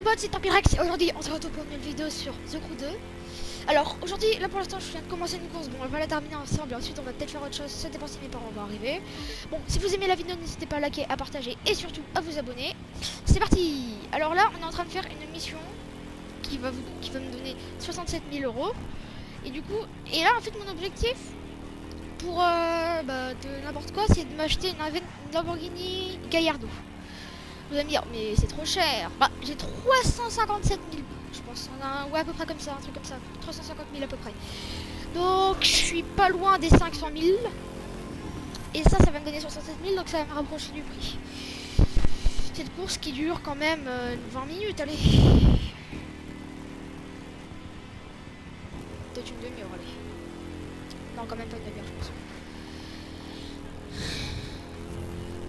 potes, c'est Tampirex et aujourd'hui on se retrouve pour une nouvelle vidéo sur The Crew 2. Alors aujourd'hui, là pour l'instant je viens de commencer une course, bon on va la terminer ensemble et ensuite on va peut-être faire autre chose, ça dépend si mes parents vont arriver. Bon, si vous aimez la vidéo n'hésitez pas à liker, à partager et surtout à vous abonner. C'est parti. Alors là on est en train de faire une mission qui va me donner 67 000 euros. Et du coup, et là en fait mon objectif pour de n'importe quoi c'est de m'acheter une Lamborghini Gallardo. Vous allez me dire, mais c'est trop cher. Bah, j'ai 357 000, je pense. Ouais, à peu près comme ça, un truc comme ça. 350 000 à peu près. Donc, je suis pas loin des 500 000. Et ça va me donner 67 000, donc ça va me rapprocher du prix. Cette course qui dure quand même 20 minutes, allez. Peut-être une demi-heure, allez. Non, quand même pas une demi-heure, je pense.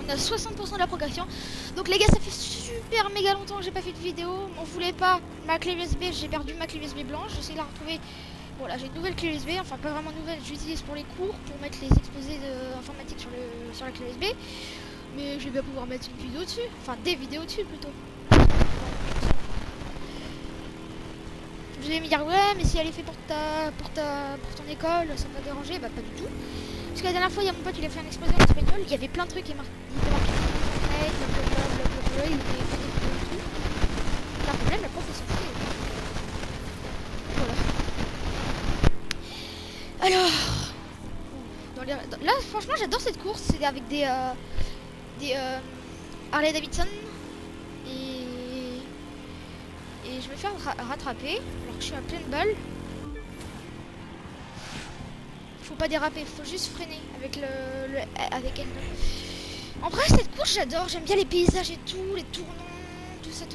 On a 60% de la progression. Donc les gars, ça fait super méga longtemps que j'ai pas fait de vidéo. M'en voulez pas, ma clé USB, j'ai perdu ma clé USB blanche. J'essaie de la retrouver. Voilà, j'ai une nouvelle clé USB, enfin pas vraiment nouvelle, j'utilise pour les cours, pour mettre les exposés informatiques sur la clé USB. Mais je vais bien pouvoir mettre une vidéo dessus, enfin des vidéos dessus plutôt. Vous allez me dire ouais, mais si elle est faite pour ton école, ça va déranger. Bah pas du tout. Parce que la dernière fois, il y a mon pote, il a fait un exposé en espagnol, il y avait plein de trucs qui marquaient. Il était fait des vidéos et tout. Pas de problème, la prof est sortie. Voilà. Alors, là, franchement, j'adore cette course. C'est avec des Harley Davidson. Et je me fais rattraper alors que je suis à pleine balle. Faut pas déraper, faut juste freiner avec avec elle. En vrai, cette course, j'adore. J'aime bien les paysages et tout, les tournants, tout ça.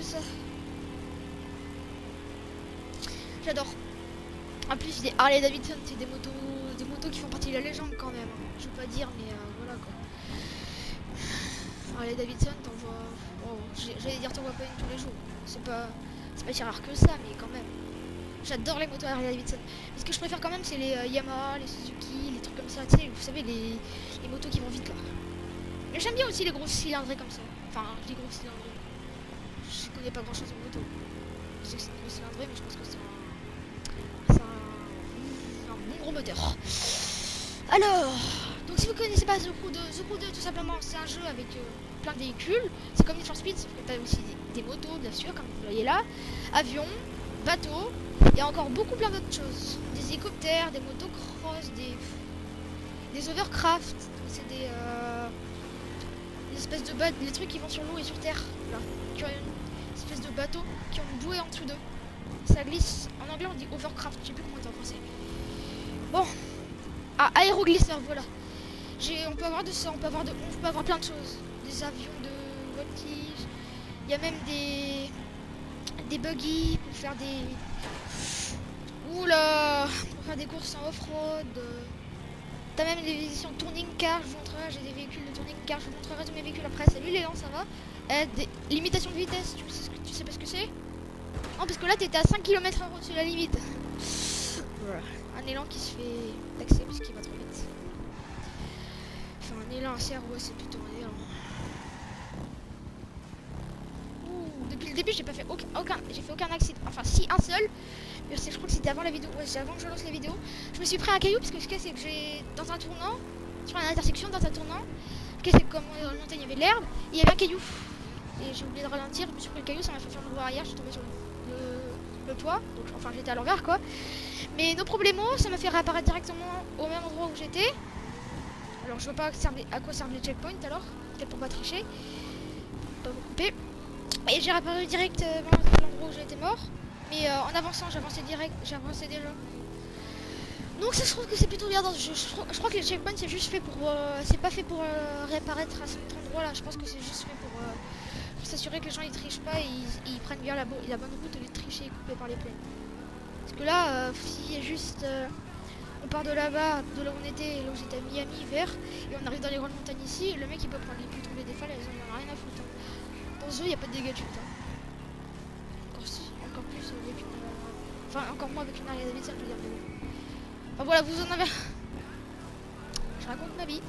J'adore. En plus, des Harley Davidson, c'est des motos qui font partie de la légende quand même. Je veux pas dire, mais voilà quoi. Harley Davidson, t'en vois. Oh, j'allais dire, t'en vois pas une tous les jours. C'est pas si rare que ça, mais quand même. J'adore les motos Harley Davidson. Mais ce que je préfère quand même, c'est les Yamaha, les Suzuki, les trucs comme ça. Tu sais, vous savez, les motos qui vont vite là. Mais j'aime bien aussi les gros cylindrés comme ça. Enfin, les gros cylindrés. Je connais pas grand chose en moto. Je sais que c'est une grosse cylindrée, mais je pense que c'est un bon gros moteur. Alors, donc si vous connaissez pas The Crew 2, tout simplement, c'est un jeu avec plein de véhicules. C'est comme Need for Speed, sauf que t'as aussi des motos, bien sûr, comme vous voyez là. Avions, bateaux, et encore plein d'autres choses. Des hélicoptères, des motocross, des overcraft. C'est des espèces de bateaux, les trucs qui vont sur l'eau et sur terre. Là, qui ont une espèce de bateau qui ont une bouée en dessous d'eux. Ça glisse. En anglais on dit overcraft, je sais plus comment c'est en français. Bon. Ah, aéroglisseur, voilà. On peut avoir de ça, on peut avoir plein de choses. Des avions de voltige. Il y a même des buggy pour faire des... Oula, pour faire des courses en off-road. T'as même des éditions touring car, je vous montrerai, j'ai des véhicules de touring car, je vous montrerai tous mes véhicules après. Salut Léon, ça va? Des limitations de vitesse, tu sais pas ce que c'est? Non, parce que là t'étais à 5 km/h au-dessus de la limite. Voilà. Un élan qui se fait taxer parce qu'il va trop vite. Enfin, un élan, un CRO, c'est plutôt un élan. Depuis le début, j'ai fait aucun accident. Enfin, si, un seul. Mais je crois que c'était avant la vidéo. Ouais, c'est avant que je lance la vidéo. Je me suis pris un caillou parce que ce qu'il y a, c'est que j'ai. Dans un tournant, sur une intersection, dans un tournant, ce c'est comme dans la montagne, il y avait de l'herbe, et il y avait un caillou. Et j'ai oublié de ralentir, je me suis pris le caillou, ça m'a fait faire le voie arrière, je suis tombée sur le toit. Donc, enfin, j'étais à l'envers quoi. Mais nos problèmes, ça m'a fait réapparaître directement au même endroit où j'étais. Alors, je vois pas à quoi servent les checkpoints alors. Peut-être pour pas tricher. Pas me couper. Et j'ai réapparu direct à l'endroit où j'étais mort. Mais en avançant, j'avançais déjà. Donc ça, je trouve que c'est plutôt bien dans ce jeu. Je crois que les checkpoints c'est juste fait pour... c'est pas fait pour réapparaître à cet endroit là. Je pense que c'est juste fait pour s'assurer que les gens ils trichent pas et ils prennent bien la bonne route au lieu de tricher et couper par les plaines. Parce que là, si juste... on part de là-bas, de là où on était, là où j'étais à Miami, vert, et on arrive dans les grandes montagnes ici, le mec il peut tomber des falaises, il en a rien à foutre. Dans ce jeu, il n'y a pas de dégâts de chute. Encore plus avec une... Enfin, encore moins avec une Harley Davidson, je veux dire. Enfin voilà, vous en avez... Je raconte ma vie.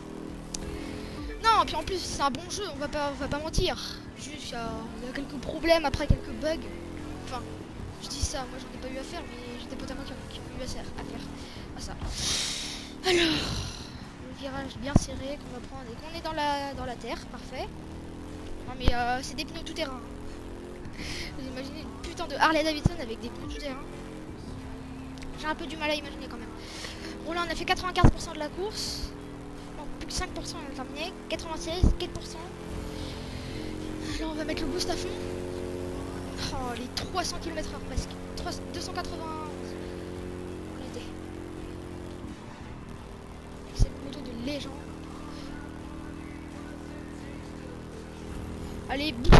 Non, puis en plus, c'est un bon jeu, on va pas mentir. Juste, il y a quelques problèmes, après quelques bugs. Enfin, je dis ça, moi j'en ai pas eu à faire, mais j'ai des potes à moi qui ont eu à faire à ça. Alors, le virage bien serré qu'on va prendre et qu'on est dans la terre, parfait. Non mais c'est des pneus tout terrain. Vous imaginez une putain de Harley Davidson avec des pneus tout terrain. J'ai un peu du mal à imaginer quand même. Bon là on a fait 95% de la course. Non, plus que 5% on a terminé. 96, 4%. Là on va mettre le boost à fond. Oh les 300 km/h presque. 280. On était. Avec cette moto de légende. Allez, bouge.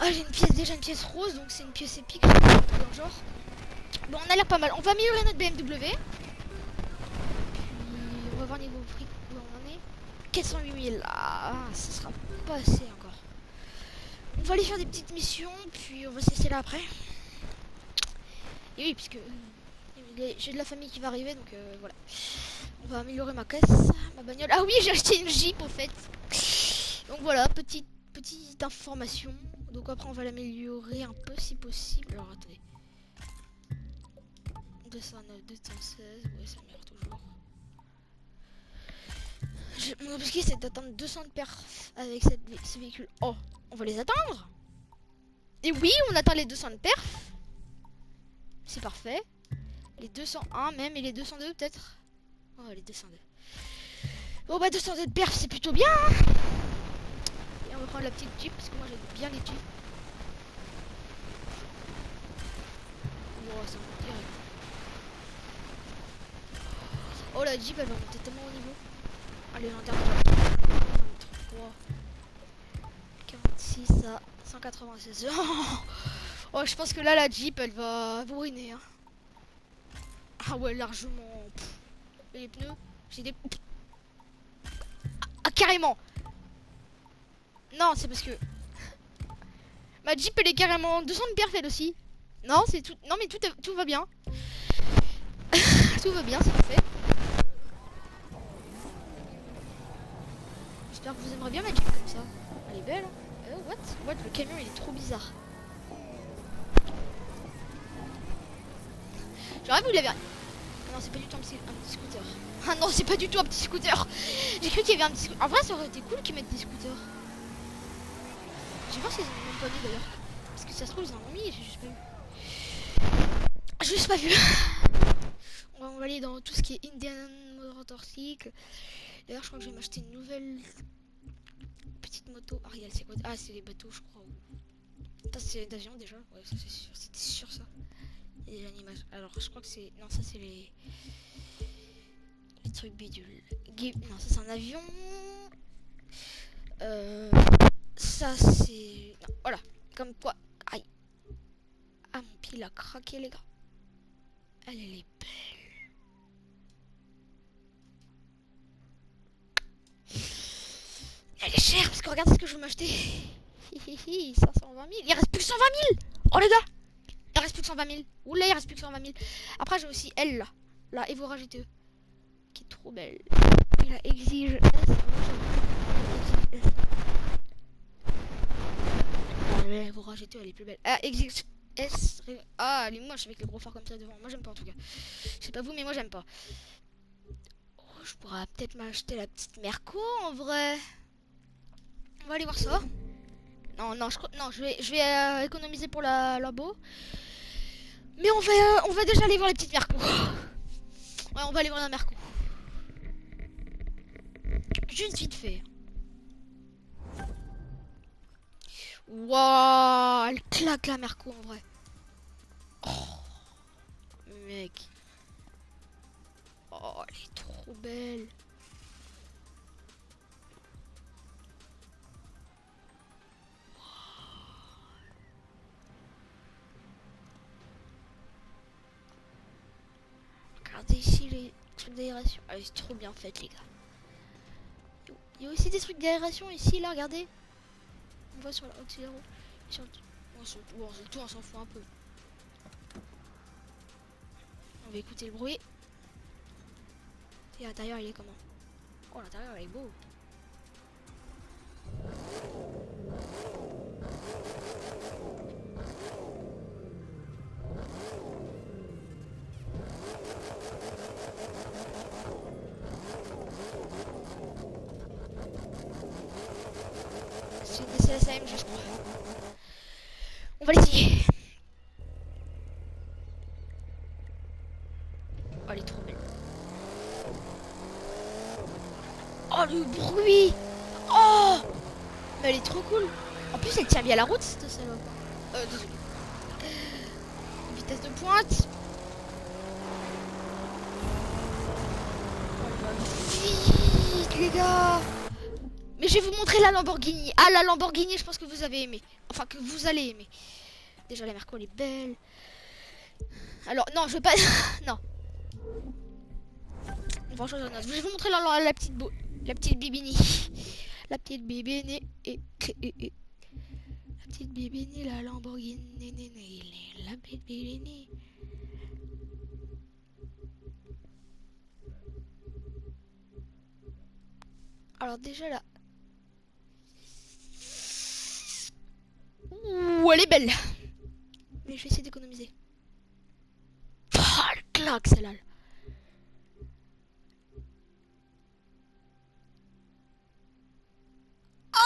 Ah, j'ai déjà une pièce rose, donc c'est une pièce épique, dans le genre. Bon, on a l'air pas mal. On va améliorer notre BMW. Puis, on va voir niveau prix où on en est. 408 000. Ah, ça sera pas assez encore. On va aller faire des petites missions, puis on va cesser là après. Et oui, puisque j'ai de la famille qui va arriver, donc voilà. On va améliorer ma caisse, ma bagnole. Ah oui, j'ai acheté une Jeep, au fait. Donc voilà, petite information. Donc après on va l'améliorer un peu si possible. Alors attendez. 209, 216, ouais ça merde toujours. Mon objectif c'est d'atteindre 200 de perf avec ce véhicule. Oh, on va les atteindre. Et oui, on atteint les 200 de perf. C'est parfait. Les 201 même et les 202 peut-être. Oh les 202. Bon bah 202 de perf c'est plutôt bien hein. Et on va prendre la petite Jeep parce que moi j'aime bien les Jeeps. Wow, ça monte direct. Oh la Jeep elle va monter tellement au niveau. Allez légendaire déjà. 23. 46 à 196. Oh je pense que là la Jeep elle va bourriner hein. Ah ouais largement. Et les pneus, j'ai des... Ah carrément. Non c'est parce que ma Jeep elle est carrément 200 de perf elle aussi. Non c'est tout. Non mais tout va bien. Tout va bien c'est parfait. J'espère que vous aimerez bien ma Jeep comme ça. Elle est belle hein. What le camion il est trop bizarre. J'aurais voulu la... Non c'est pas du tout un petit scooter. Ah non c'est pas du tout un petit scooter. J'ai cru qu'il y avait un petit scooter. En vrai ça aurait été cool qu'ils mettent des scooters. Je vais voir s'ils en ont même pas mis d'ailleurs. Parce que ça se trouve ils en ont mis et j'ai juste pas vu. J'ai juste pas vu. On va aller dans tout ce qui est Indian Motorcycle. D'ailleurs je crois que je vais m'acheter une nouvelle petite moto. Ah regarde c'est quoi? Ah c'est les bateaux je crois. Ça c'est d'avion déjà. Ouais ça c'est sûr. C'était sûr ça. Et l'animation. Alors je crois que c'est... Non ça c'est les trucs bidules. Non ça c'est un avion. Ça c'est... Non voilà. Comme quoi... Aïe. Ah mon pile a craqué les gars. Elle est belle. Elle est chère parce que regarde ce que je veux m'acheter. 520 000. Il reste plus que 120 000. Oh les gars. Il reste plus que 120 000. Oula il reste plus que 120 000. Après j'ai aussi elle là. La Evora GTE. Qui est trop belle. Et la Exige S. La Evora GTE elle est plus belle. Ah Exige S. Ah elle est moche avec les gros phares comme ça devant. Moi j'aime pas en tout cas. Je sais pas vous mais moi j'aime pas. Oh, je pourrais peut-être m'acheter la petite Merco en vrai. On va aller voir ça. Non, je vais économiser pour la labo. Mais on va déjà aller voir les petites Merco. Ouais, on va aller voir la Merco. Juste vite fait. Waouh, elle claque la Merco en vrai. Oh, mec. Oh, elle est trop belle. Regardez ici les trucs d'aération. Ah, c'est trop bien fait les gars. Il y a aussi des trucs d'aération ici, là, regardez. On voit sur l'accéléro. Sur le tout, on s'en fout un peu. On va écouter le bruit. Et à l'intérieur, il est comment? Oh, l'intérieur, il est beau. C'est la SAMG, je crois. On va l'essayer. Oh, elle est trop belle. Oh, le bruit. Oh, mais elle est trop cool. En plus, elle tient bien la route, cette salope. Désolé. Vitesse de pointe. Oh, vite, les gars. Mais je vais vous montrer la Lamborghini. Ah, la Lamborghini, je pense que vous avez aimé. Enfin, que vous allez aimer. Déjà, la Merco, elle est belle. Alors, non, je vais pas... non. Franchement, je vais vous montrer la petite bibini. La petite bibini et... La petite bibini, la Lamborghini. La petite bibini. Alors, déjà, là... Ouh, elle est belle. Mais je vais essayer d'économiser. Oh, elle claque celle-là. Oh,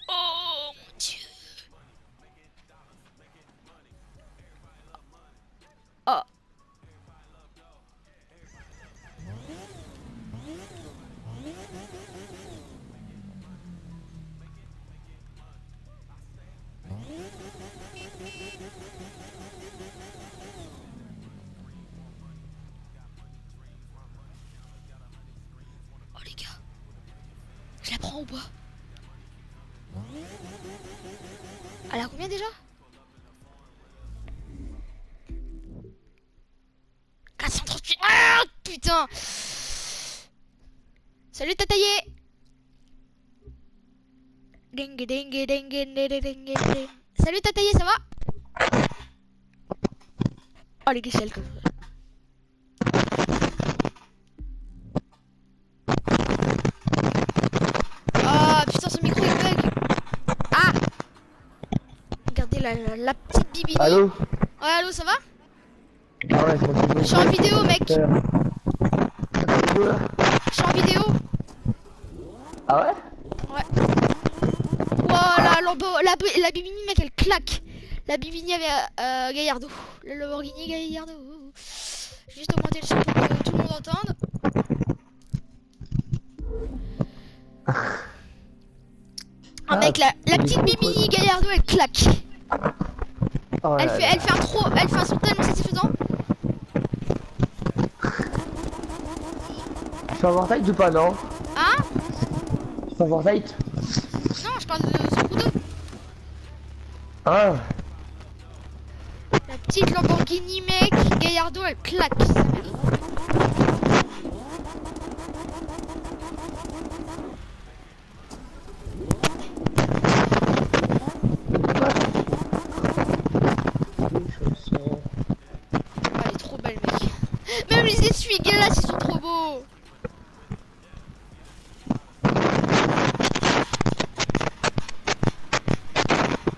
oh mon Dieu. Oh. Oh les gars, je la prends ou pas? Elle a combien déjà? 438. Ah putain. Salut Tataillé. Salut Tataillé, ça va? Oh les guichelles comme ça. Ah putain, ce micro il bug. Ah, regardez la petite bibini. Allô? Ouais, allô, ça va? Ah ouais, Je suis en vidéo, mec. Je suis en vidéo. Ah ouais? Ouais. Voilà, la bibini, mec, elle claque. La bibini avec Gallardo. Le Lamborghini Gallardo. Je vais juste augmenter le son pour que tout le monde entende. Ah, mec, la petite bibini Gallardo, elle claque. Oh Elle fait un son tellement satisfaisant. Tu fais un Fortnite ou pas, non? Hein? Tu fais un Fortnite? Non, je parle de Scooter 2. Ah! La petite Lamborghini, mec, Gallardo, elle claque. Sa mère. Ah, elle est trop belle, mec. Même les essuie-glaces, ils sont trop beaux.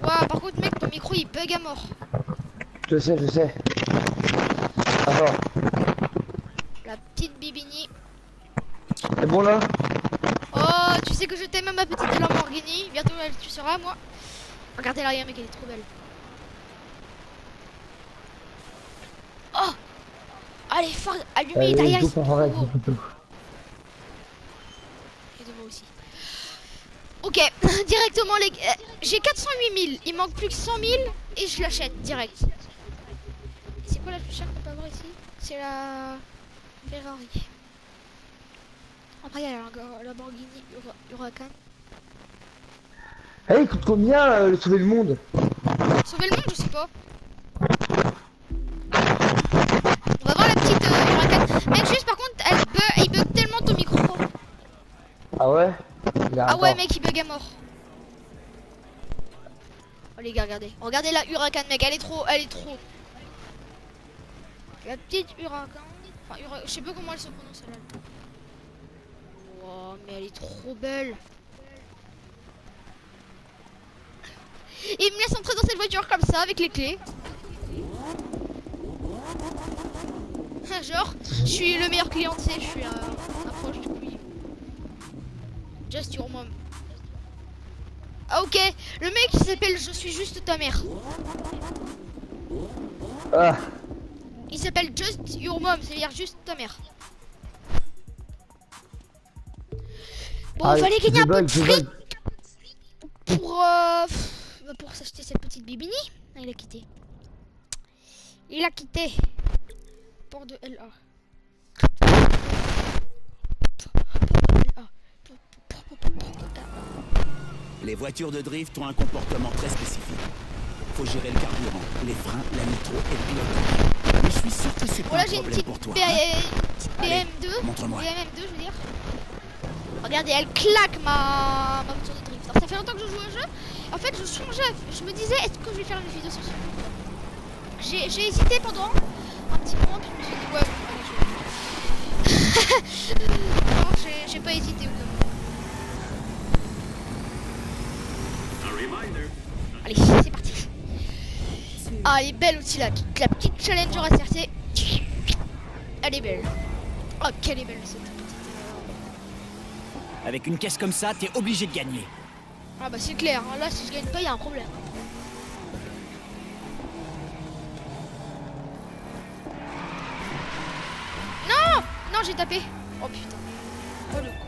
Ouah, par contre, mec, ton micro il bug à mort. Je sais. Attends, La petite bibini. c'est bon là? Oh, tu sais que je t'aime, ma petite Lamborghini. Bientôt, tu seras, moi. Regardez l'arrière, mec, elle est trop belle. Oh, allez, fort, allumez derrière, ils sont trop beaux. Et de moi aussi. Ok, directement les... j'ai 408 000, il manque plus que 100 000 et je l'achète direct. C'est quoi la plus chère qu'on peut avoir ici? C'est la Ferrari. Après, il y a la Lamborghini Huracan. Eh, il coûte combien le sauver le monde? Sauver le monde, je sais pas. On va voir la petite Huracan. Mec, juste par contre, il bug tellement ton micro. Ah ouais? Ah ouais, mec, il bug à mort. Oh les gars, regardez. Regardez la Huracan, mec, elle est trop. La petite Huracan. Enfin, je sais pas comment elle se prononce, celle-là. Wow, mais elle est trop belle. Et il me laisse entrer dans cette voiture comme ça, avec les clés. Genre, je suis le meilleur client, tu sais, je suis un proche du coup. Just your mom. Ah ok, le mec il s'appelle Je suis juste ta mère. Ah. Il s'appelle Just your mom, c'est-à-dire juste ta mère. Bon, il fallait gagner un peu de fric pour s'acheter cette petite bibini. Ah, il a quitté. Il a quitté. Port de LA. Les voitures de drift ont un comportement très spécifique. Faut gérer le carburant, les freins, la nitro et le pilotage. Mais je suis sûr que c'est pas Voilà, un j'ai une problème petite pour toi. BM2. Montre-moi. BM2, je veux dire. Regardez, elle claque ma voiture de drift. Alors, ça fait longtemps que je joue au jeu. En fait, je songeais, je me disais, est-ce que je vais faire une vidéo sur ce jeu? J'ai hésité pendant un petit moment, puis je me suis dit, ouais, bon, allez, non, j'ai pas hésité au bout. Allez, c'est parti. Ah, elle est belle aussi, la petite Challenger SRT. Elle est belle. Oh, qu'elle est belle cette petite. Avec une caisse comme ça, t'es obligé de gagner. Ah bah c'est clair, hein. Là si je gagne pas, il y a un problème. Non, non, j'ai tapé. Oh putain. Oh le con.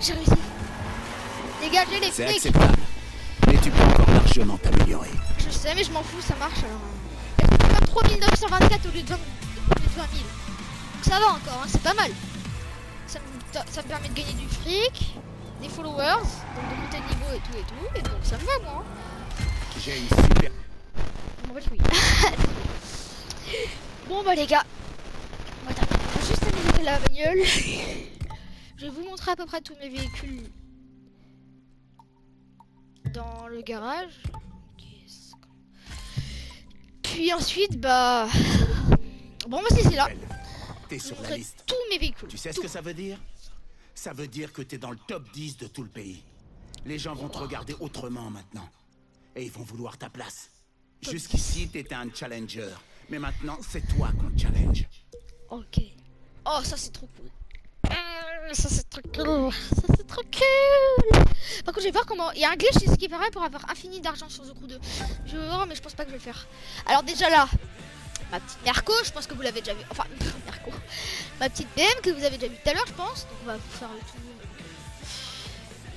J'ai réussi. Dégagez les C'est flics. acceptable. Mais tu peux encore largement t'améliorer. Je sais, mais je m'en fous, ça marche alors. 23 924 au lieu de 20 000. Donc ça va encore, hein, c'est pas mal. Ça me permet de gagner du fric, des followers, donc de monter de niveau et tout. Et donc ça me va, moi. J'ai une super... Bon, bah, oui. Bon, bah, les gars. On va juste améliorer la bagnole. Je vais vous montrer à peu près tous mes véhicules dans le garage. Puis ensuite, bah... Bon, moi c'est là. T'es Je vais sur la montrer liste. tous mes véhicules. Tu sais ce que ça veut dire? Ça veut dire que t'es dans le top 10 de tout le pays. Les gens vont te regarder autrement maintenant. Et ils vont vouloir ta place. Jusqu'ici, t'étais un challenger. Mais maintenant, c'est toi qu'on challenge. Ok. Oh, ça c'est trop cool. Ça c'est trop cool. Ça c'est Trop cool. Par contre, je vais voir comment... Il y a un glitch, c'est ce qui paraît, pour avoir infini d'argent sur The Crew 2. Je vais voir, mais je pense pas que je vais le faire. Alors déjà là, ma petite Merco, je pense que vous l'avez déjà vu. Enfin, Merco. Ma petite BM que vous avez déjà vu tout à l'heure, je pense. Donc on va vous faire le tour.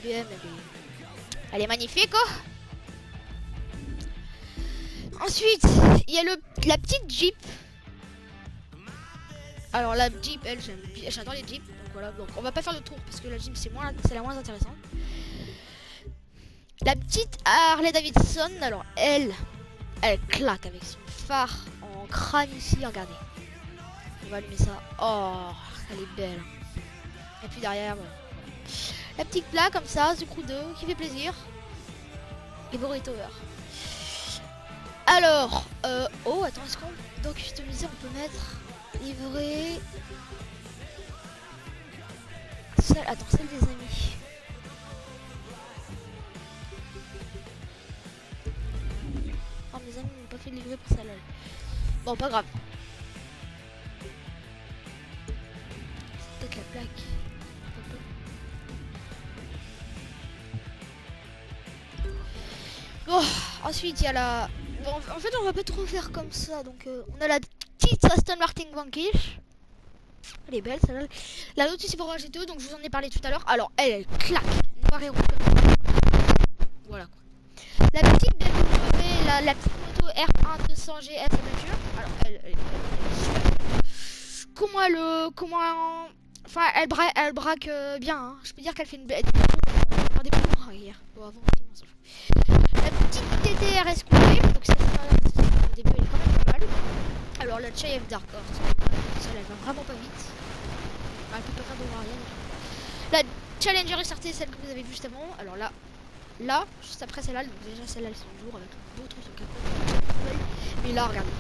BM, elle est magnifique, quoi. Ensuite, il y a la petite Jeep. Alors la Jeep, elle, j'adore les Jeeps. Donc voilà, donc on va pas faire le tour parce que la Jeep c'est la moins intéressante. La petite Harley Davidson, alors elle claque avec son phare en crâne ici, regardez. On va allumer ça. Oh, elle est belle. Et puis derrière, voilà. La petite plaque comme ça, The Crew 2, qui fait plaisir. Et Burrito Over. Alors, oh, attends, est-ce qu'on doit customiser, on peut mettre livrer celle, attends, celle des amis. Oh, mes amis n'ont pas fait livrer pour celle-là. Bon, pas grave. C'est peut-être la plaque. Bon, ensuite il y a la... Bon, en fait on va pas trop faire comme ça. Donc on a la petite Aston Martin Vanquish. Elle est belle celle-là. La Lotus Evora GTO, donc je vous en ai parlé tout à l'heure. Alors elle claque. Noir et rouge comme ça. Voilà quoi. La petite BMW, la petite moto R1 200 GS Adventure. Alors elle est super. Enfin elle braque bien. Hein. Je peux dire qu'elle fait une belle... des bons arrière. Bon avant c'était la petite TTRS coupée, donc c'est au début elle est quand même pas mal. Alors la Chayev Dark Horse, celle elle va vraiment pas vite. Elle peut pas faire de arrière. La Challenger SRT, celle que vous avez vu juste avant. Alors là, juste après celle-là, donc déjà celle-là elle est toujours avec d'autres sur le capot. Mais là regardez.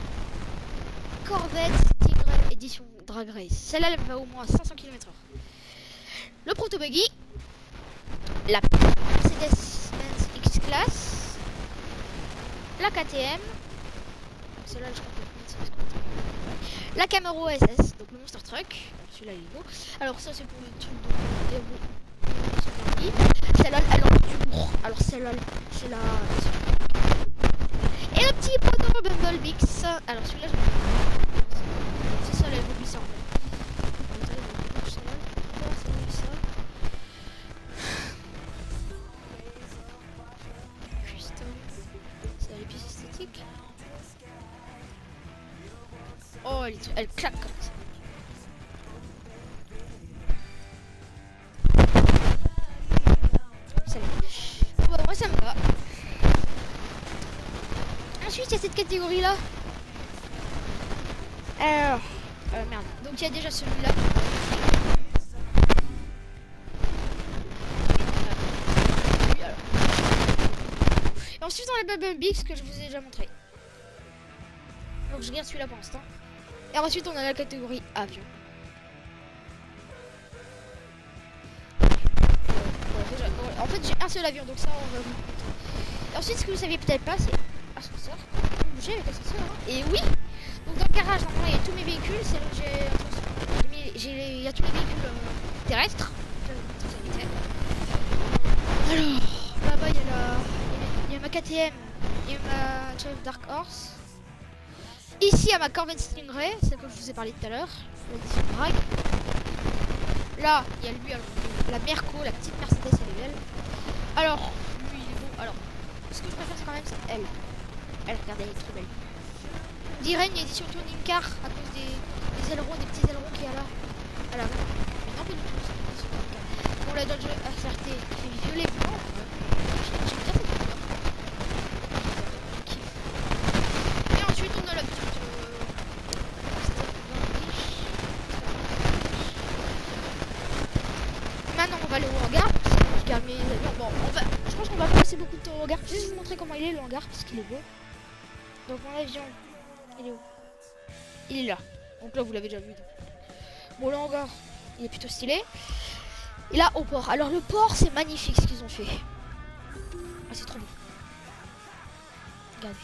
Corvette Tigre édition Drag Race. Celle-là elle va au moins à 500 km/h. Le Proto Buggy. La Mercedes-Benz X-Class. La KTM, celle-là je crois que la Camaro SS, donc le Monster Truck, celui-là il est beau. Alors ça c'est pour le truc de celle-là elle en du lourd. Alors celle-là c'est la... Et le petit poteau Bumblebix. Alors celui-là c'est ça l'évolution ça en fait. Oh, elle claque comme ça. Ça bon, moi ça me va. Ensuite, il y a cette catégorie là. Alors, merde. Donc il y a déjà celui-là. Et ensuite, on a Bubble Bix que je vous ai déjà montré. Donc je regarde celui-là pour l'instant. Et ensuite on a la catégorie avion. En fait j'ai un seul avion donc ça on va vous montrer. Et ensuite ce que vous saviez peut-être pas c'est ascenseur. Bouger avec ascenseur hein. Et oui. Donc dans le garage normalement il y a tous mes véhicules. C'est là que il y a tous les véhicules terrestres. Alors là-bas il y a ma KTM. Il y a ma Chayev Dark Horse. Ici, à ma Corvette Stingray, celle que je vous ai parlé tout à l'heure, l'édition Drag. Là, il y a lui, alors, la Merco, la petite Mercedes, elle est belle. Alors, lui, il est beau. Alors, ce que je préfère, c'est quand même, c'est elle. Elle, regardez, elle est trop belle. On dirait une édition Touring Car à cause des ailerons, des petits ailerons qu'il y a là. À l'avant. Mais non, pas du tout, c'est une édition Touring Car. Bon, la Dodge SRT, elle fait violet blanc. J'aime bien cette couleur. Ensuite on a la petite maintenant on va aller au hangar. Je garde mes avions. Bon, je pense qu'on va pas passer beaucoup de temps au hangar. Je vais juste vous montrer comment il est le hangar parce qu'il est beau. Donc mon avion, il est où? Il est là. Donc là vous l'avez déjà vu. Bon le hangar, il est plutôt stylé. Et là au port. Alors le port c'est magnifique ce qu'ils ont fait. Ah, c'est trop beau. Regardez.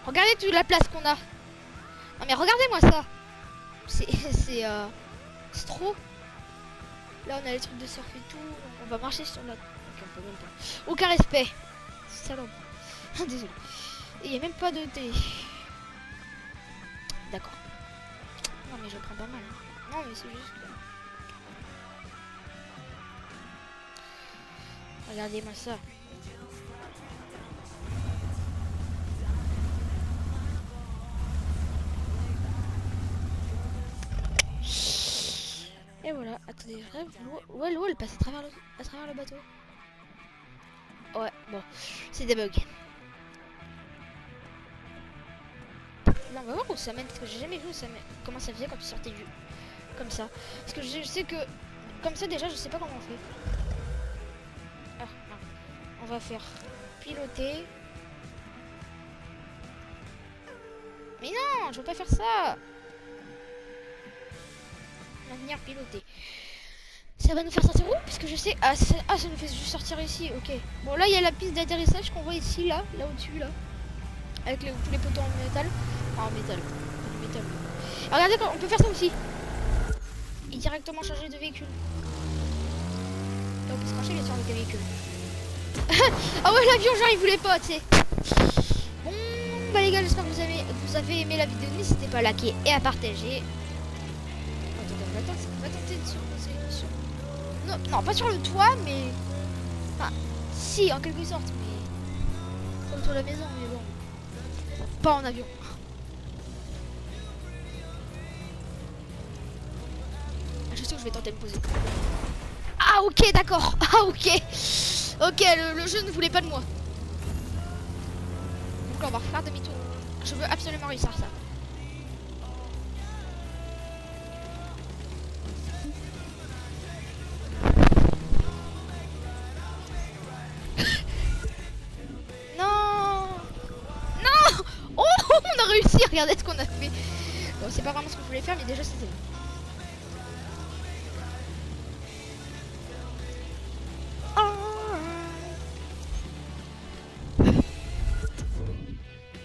Regardez toute la place qu'on a. Non mais regardez-moi ça. C'est trop. Là, on a les trucs de surf et tout. On va marcher sur la... Ok, on peut même pas. Aucun respect. Salope. Désolé. Et il n'y a même pas de télé. D'accord. Non, mais je prends pas mal. Hein. Non, mais c'est juste... Regardez-moi ça. Et voilà, attendez, je rêve. Ouais, l'eau elle passe à travers le bateau. Ouais, bon, c'est des bugs. Là, on va voir où ça mène, parce que j'ai jamais vu où ça mène. Comment ça faisait quand tu sortais du... Comme ça. Parce que je sais que... Comme ça, déjà, je sais pas comment on fait. Ah, non. On va faire piloter. Mais non, je veux pas faire ça. Maintenir piloter. Ça va nous faire sortir où? Parce que je sais... Ah, ça nous fait juste sortir ici, ok. Bon, là, il y a la piste d'atterrissage qu'on voit ici, là au-dessus, là. Avec tous les poteaux en métal. Enfin, en métal. En métal. Ah, regardez, on peut faire ça aussi. Et directement changer de véhicule. Là, on peut se pencher, il est sur le véhicule. Ah ouais, l'avion, genre, il voulait pas, tu sais. Bon, bah les gars, j'espère que vous avez aimé la vidéo. N'hésitez pas à liker et à partager. On va tenter de sur... Non, pas sur le toit, mais... Enfin, si, en quelque sorte, mais... Sur le toit de la maison, mais bon. Pas en avion. Je sais que je vais tenter de me poser. Ah, ok, d'accord. Ah, ok. Ok, le jeu ne voulait pas de moi. Donc là, on va refaire demi-tour. Je veux absolument réussir ça. Regardez ce qu'on a fait. Bon, c'est pas vraiment ce que je voulais faire, mais déjà c'était bon.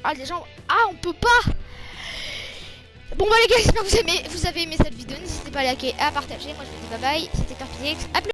Ah, les gens... Ah, on peut pas. Bon, bah les gars, j'espère que vous avez aimé cette vidéo. N'hésitez pas à liker et à partager. Moi, je vous dis bye bye. C'était Carpix. À plus.